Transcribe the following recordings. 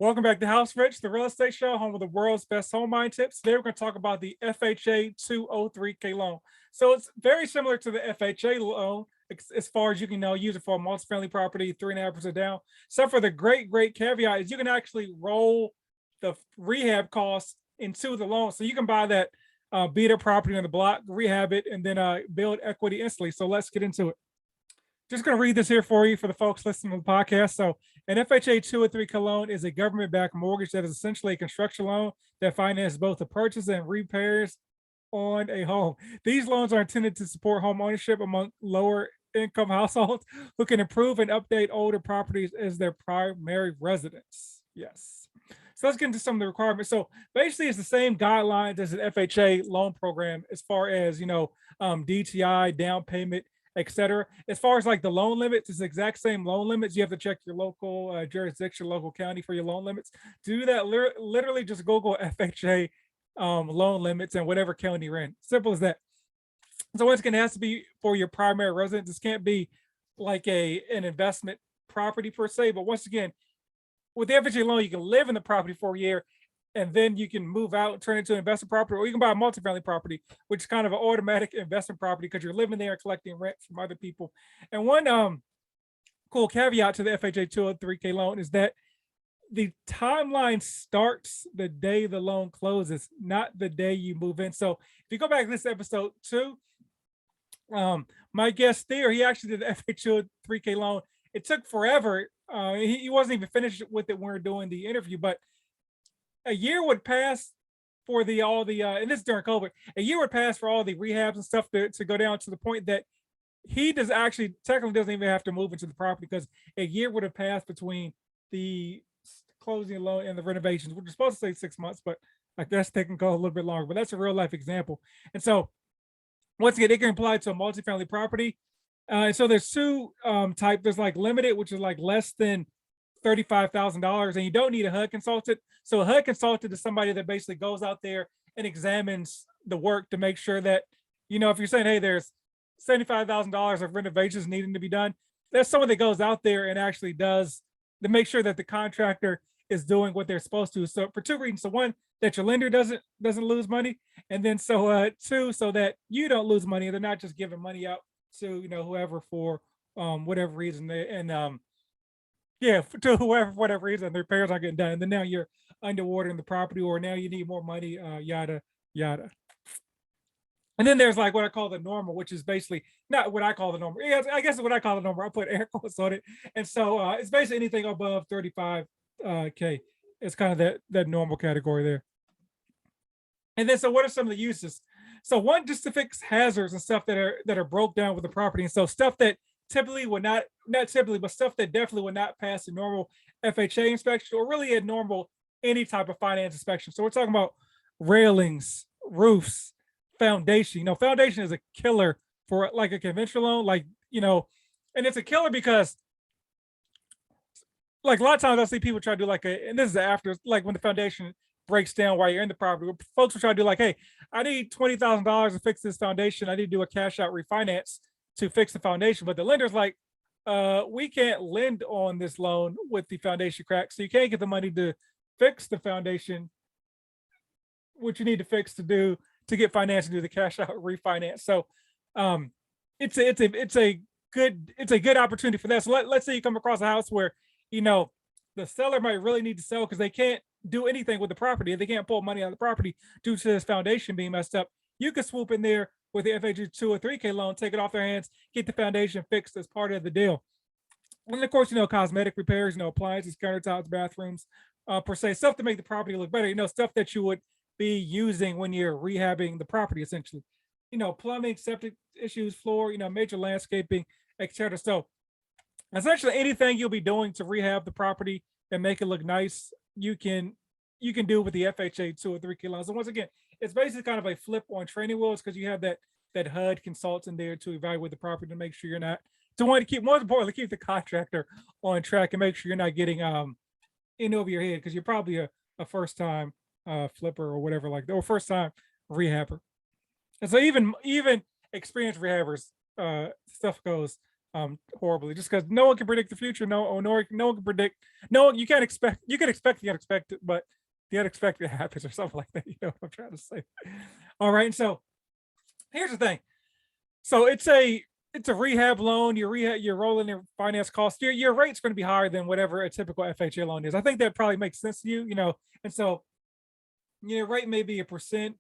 Welcome back to House Rich, the real estate show, home of the world's best home buying tips. Today we're going to talk about the FHA 203K loan. So it's very similar to the FHA loan as far as you can use it for a multifamily property, 3.5% down. Except for the great caveat is you can actually roll the rehab costs into the loan. So you can buy that beat up property on the block, rehab it, and then build equity instantly. So let's get into it. Just going to read this here for you for the folks listening to the podcast. So, an FHA 203K loan is a government-backed mortgage that is essentially a construction loan that finances both the purchase and repairs on a home. These loans are intended to support home ownership among lower income households who can improve and update older properties as their primary residence. Yes. So let's get into some of the requirements. So basically, it's the same guidelines as an FHA loan program as far as DTI, down payment, etc. As far as like the loan limits, it's the exact same loan limits. You have to check your local jurisdiction, local county for your loan limits. To do that, literally just Google FHA loan limits and whatever county you're in. Simple as that. So once again, it has to be for your primary residence. This can't be like an investment property per se. But once again, with the FHA loan, you can live in the property for a year and then you can move out and turn it into an investment property, or you can buy a multifamily property, which is kind of an automatic investment property because you're living there and collecting rent from other people. And one cool caveat to the FHA 203K loan is that the timeline starts the day the loan closes, not the day you move in. So if you go back to this episode 2, my guest there, he actually did the FHA 3K loan. It took forever. He wasn't even finished with it when we were doing the interview, but a year would pass for and this is during COVID, a year would pass for all the rehabs and stuff to go down to the point that he does actually technically doesn't even have to move into the property because a year would have passed between the closing loan and the renovations, which is supposed to say 6 months, but I guess they can go a little bit longer, but that's a real life example. And so once again, it can apply to a multifamily property. And so there's two type. There's like limited, which is like less than $35,000, and you don't need a HUD consultant. So a HUD consultant is somebody that basically goes out there and examines the work to make sure that, if you're saying, hey, there's $75,000 of renovations needing to be done, there's someone that goes out there and actually does to make sure that the contractor is doing what they're supposed to. So for two reasons. So one, that your lender doesn't lose money, and then two, so that you don't lose money and they're not just giving money out to whoever for whatever reason to whoever for whatever reason the repairs aren't getting done, and then now you're underwater in the property, or now you need more money, yada yada. And then there's like what I call the normal, which is basically not what I call the normal. Yeah, I guess it's what I call the normal. I put air quotes on it, and so it's basically anything above 35K. It's kind of that normal category there. And then so what are some of the uses? So one, just to fix hazards and stuff that are broke down with the property, and so stuff that typically would not typically, but stuff that definitely would not pass a normal FHA inspection or really a normal any type of finance inspection. So we're talking about railings, roofs, foundation. Foundation is a killer for like a conventional loan, and it's a killer because like a lot of times I see people try to do and this is after, like when the foundation breaks down while you're in the property, folks will try to do like, hey, I need $20,000 to fix this foundation. I need to do a cash out refinance to fix the foundation. But the lender's like, we can't lend on this loan with the foundation cracked. So you can't get the money to fix the foundation, which you need to fix to get financing to do the cash out refinance. So it's a good opportunity for that. So let's say you come across a house where the seller might really need to sell because they can't do anything with the property. They can't pull money out of the property due to this foundation being messed up. You can swoop in there with the FHA 203K loan, take it off their hands, get the foundation fixed as part of the deal. And of course, cosmetic repairs, appliances, countertops, bathrooms, per se, stuff to make the property look better, stuff that you would be using when you're rehabbing the property, essentially. Plumbing, septic issues, floor, major landscaping, etc. So essentially anything you'll be doing to rehab the property and make it look nice, you can do with the FHA 203K loan. So once again, it's basically kind of a flip on training wheels because you have that HUD consultant there to evaluate the property to make sure you're not most importantly, keep the contractor on track and make sure you're not getting in over your head because you're probably a first time flipper or whatever like that, or first time rehabber. And so even experienced rehabbers, stuff goes horribly, just because no one can predict the future. No one can predict. No one, you can expect the unexpected, but the unexpected happens or something like that. You know what I'm trying to say? All right. And so here's the thing. So it's a rehab loan. You're rolling your finance costs. Your rate's going to be higher than whatever a typical FHA loan is. I think that probably makes sense to you, you know. And so your rate may be 1%,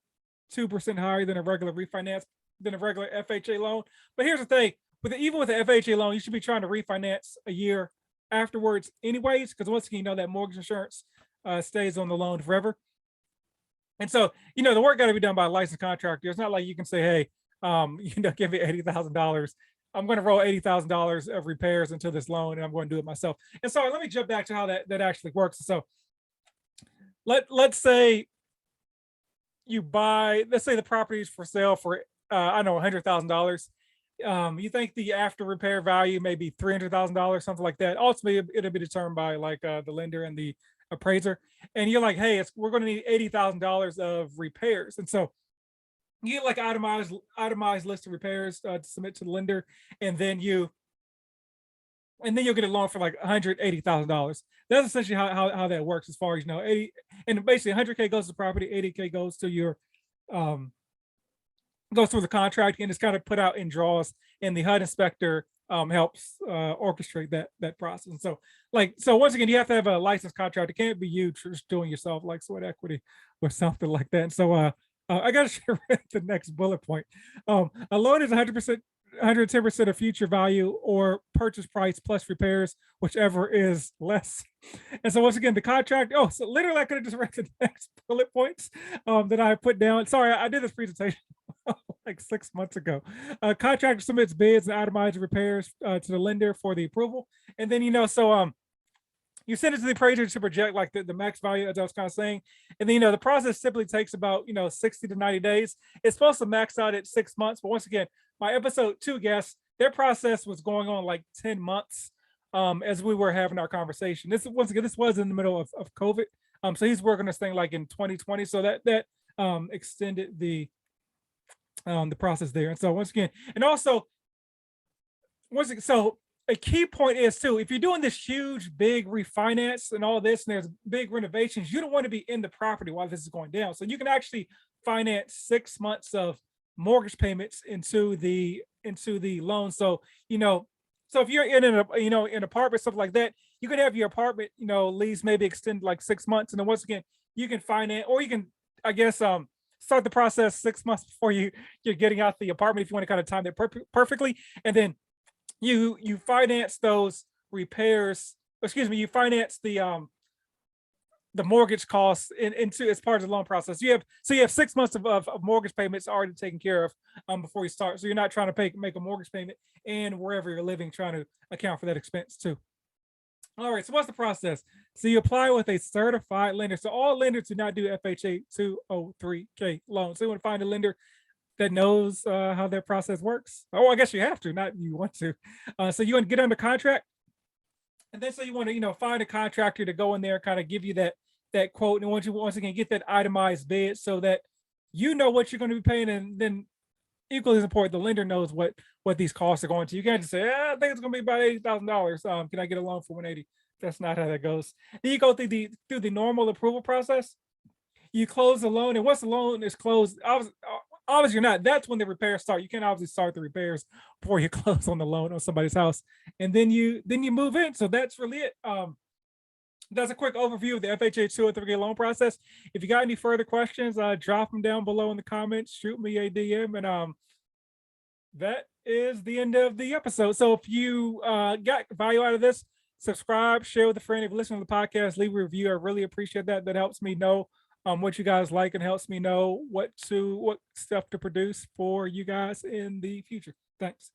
2% higher than a regular refinance than a regular FHA loan. But here's the thing: even with the FHA loan, you should be trying to refinance a year afterwards, anyways, because once again, you know that mortgage insurance stays on the loan forever. And so, you know, the work got to be done by a licensed contractor. It's not like you can say, hey, you know, give me $80,000. I'm going to roll $80,000 of repairs into this loan, and I'm going to do it myself. And so, let me jump back to how that actually works. So, let's say let's say the property is for sale for I don't know, $100,000. You think the after repair value may be $300,000, something like that. Ultimately, it'll be determined by like the lender and the appraiser. And you're like, hey, we're going to need $80,000 of repairs. And so you get like itemized list of repairs to submit to the lender, and then you'll get a loan for like $180,000. That's essentially how that works, as far as you know. 80 and basically 100K goes to the property, 80K goes to your um goes through the contract, and it's kind of put out in draws, and the HUD inspector helps orchestrate that process. And so, so once again, you have to have a licensed contract. It can't be you just doing yourself like sweat equity or something like that. And so I got to share the next bullet point. A loan is 100%, 110% of future value or purchase price plus repairs, whichever is less. And so once again, the contract. Oh, so literally, I could have just read the next bullet points that I put down. Sorry, I did this presentation like 6 months ago. Contractor submits bids and itemized repairs to the lender for the approval, and then you send it to the appraiser to project like the max value, as I was kind of saying. And then, the process typically takes about, 60 to 90 days. It's supposed to max out at 6 months. But once again, my episode 2 guests, their process was going on like 10 months as we were having our conversation. This was in the middle of COVID. So he's working this thing like in 2020. So that extended the process there. And so once again, and also, so a key point is too, if you're doing this huge, big refinance and all this, and there's big renovations, you don't want to be in the property while this is going down. So you can actually finance 6 months of mortgage payments into the loan. So, so if you're in an apartment, something like that, you could have your apartment, lease maybe extend like 6 months. And then once again, you can finance, or you can, I guess, start the process 6 months before you're getting out the apartment, if you want to kind of time that perfectly. And then you finance those repairs, excuse me, you finance the mortgage costs into as part of the loan process. You have 6 months of mortgage payments already taken care of before you start. So you're not trying to make a mortgage payment and wherever you're living, trying to account for that expense too. All right, so what's the process? So you apply with a certified lender. So all lenders do not do FHA 203K loans. So you want to find a lender that knows how their process works. Oh, I guess you have to, not you want to. So you want to get under contract, and then so you want to find a contractor to go in there and kind of give you that quote, and once again get that itemized bid so that you know what you're going to be paying, and then equally as important, the lender knows what these costs are going to. You can't just say, I think it's going to be about $80,000. Can I get a loan for 180? That's not how that goes. Then you go through the normal approval process. You close the loan, and once the loan is closed, obviously you're not. That's when the repairs start. You can't obviously start the repairs before you close on the loan on somebody's house, and then you move in. So that's really it. That's a quick overview of the FHA 203K loan process. If you got any further questions, drop them down below in the comments. Shoot me a DM, and that is the end of the episode. So if you got value out of this, subscribe, share with a friend. If you listen to the podcast, leave a review. I really appreciate that. That helps me know what you guys like, and helps me know what stuff to produce for you guys in the future. Thanks.